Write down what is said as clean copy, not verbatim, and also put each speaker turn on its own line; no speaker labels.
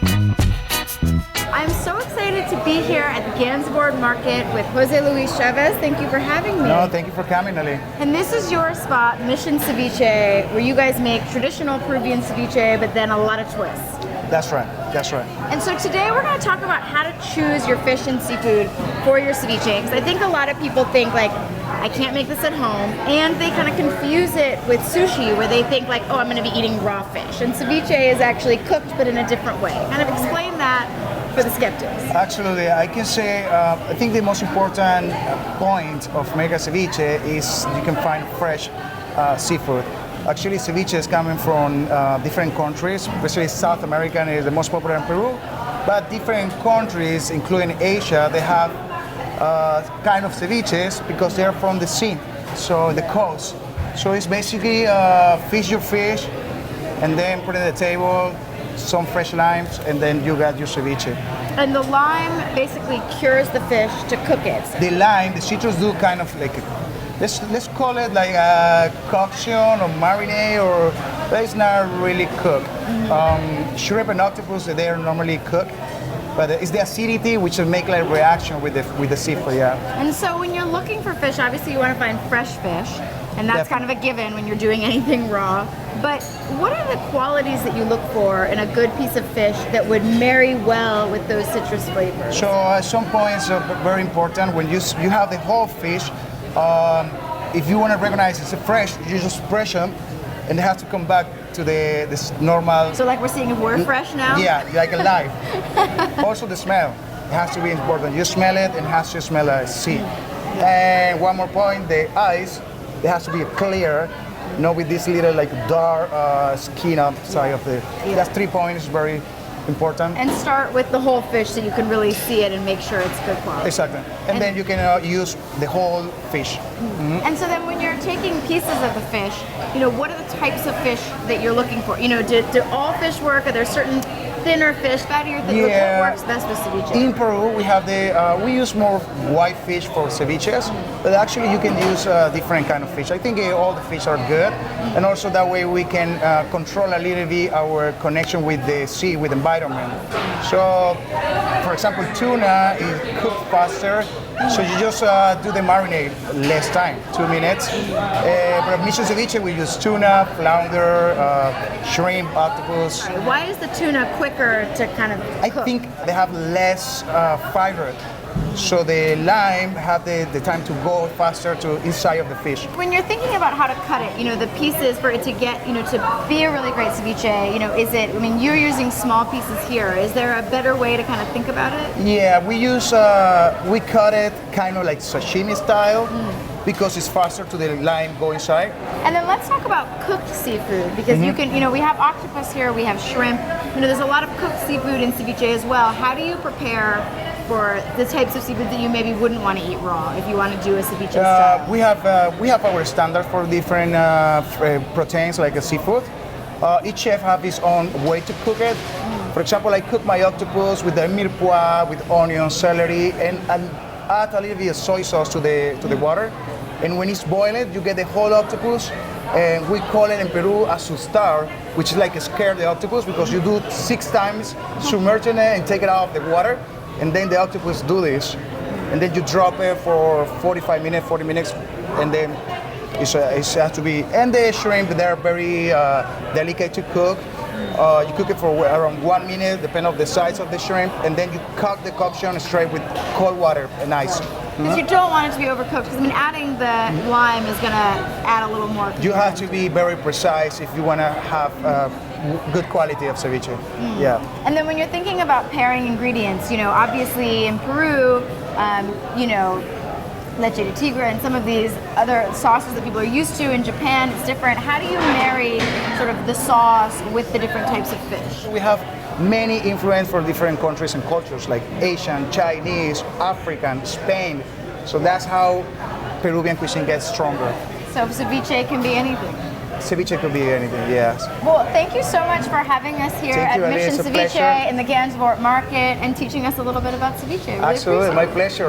I'm so excited to be here at the Gansevoort Market with Jose Luis Chavez. Thank you for having me.
No, thank you for coming, Ali.
And this is your spot, Mission Ceviche, where you guys make traditional Peruvian ceviche, but then a lot of twists.
That's right, that's right.
And so today we're going to talk about how to choose your fish and seafood for your ceviche. Because I think a lot of people think like, I can't make this at home. And they kind of confuse it with sushi, where they think like, oh, I'm going to be eating raw fish. And ceviche is actually cooked, but in a different way. Kind of explain that for the skeptics.
Actually, I can say, I think the most important point of mega ceviche is you can find fresh seafood. Actually, ceviche is coming from different countries, especially South America is the most popular in Peru, but different countries, including Asia, they have kind of ceviches because they're from the sea, so the coast. So it's basically fish your fish, and then put it on the table, some fresh limes, and then you got your ceviche.
And the lime basically cures the fish to cook it.
The lime, the citrus do kind of like, let's call it like a coction or marinade, or but it's not really cooked. Shrimp and octopus, they are normally cooked, but it's the acidity which will make like a reaction with the seafood, yeah.
And so when you're looking for fish, obviously you want to find fresh fish, and that's kind of a given when you're doing anything raw. But what are the qualities that you look for in a good piece of fish that would marry well with those citrus flavors?
So at some points, very important, when you have the whole fish, if you want to recognize it's fresh, you just fresh them, and it has to come back to this normal.
So like we're seeing if we're fresh now?
Yeah, like alive. Also the smell, it has to be important. You smell it, and it has to smell like sea. And one more point, the eyes, it has to be clear, not with this little like dark skin outside of the. That's 3 points, very important.
And start with the whole fish so you can really see it and make sure it's good quality.
Exactly. And then you can use the whole fish.
And so then when you're taking pieces of the fish, what are the types of fish that you're looking for? Do all fish work? Are there certain thinner fish, fattier fish?
Yeah.
What works best with ceviche?
In Peru, we have we use more white fish for ceviches, but actually you can use different kind of fish. I think all the fish are good, and also that way we can control a little bit our connection with the sea, with the environment. So, for example, tuna is cooked faster, so you just do the marinade less time, 2 minutes. But Mission Ceviche, we use tuna, flounder, shrimp, octopus.
Why is the tuna quicker to kind of cook?
I think they have less fiber, so the lime have the time to go faster to inside of the fish.
When you're thinking about how to cut it, the pieces for it to get, to be a really great ceviche, is it, you're using small pieces here. Is there a better way to kind of think about it?
Yeah, we cut it kind of like sashimi style, because it's faster to the lime go inside.
And then let's talk about cooked seafood, because you can, we have octopus here, we have shrimp, there's a lot of cooked seafood in ceviche as well. How do you prepare for the types of seafood that you maybe wouldn't want to eat raw if you want to do a ceviche style?
We have our standard for different proteins like a seafood. Each chef have his own way to cook it. For example, I cook my octopus with the mirepoix, with onion, celery, and add a little bit of soy sauce to the water. And when it's boiled, you get the whole octopus. And we call it in Peru asustar, which is like a scare the octopus, because you do 6 times submerging it and take it out of the water. And then the octopus do this. And then you drop it for 45 minutes, 40 minutes, and then it has to be. And the shrimp, they're very delicate to cook. You cook it for around 1 minute, depending on the size of the shrimp, and then you cook the coction straight with cold water and ice.
Because you don't want it to be overcooked, because adding the lime is going to add a little more.
You have to be very precise if you want to have good quality of ceviche. Yeah.
And then when you're thinking about pairing ingredients, obviously in Peru, leche de tigre and some of these other sauces that people are used to. In Japan, it's different. How do you marry sort of the sauce with the different types of fish?
We have many influence from different countries and cultures, like Asian, Chinese, African, Spain. So that's how Peruvian cuisine gets stronger.
So ceviche can be anything.
Ceviche could be anything, yes.
Well, thank you so much for having us here at Mission Ceviche in the Gansevoort Market and teaching us a little bit about ceviche. Really
Absolutely, my pleasure.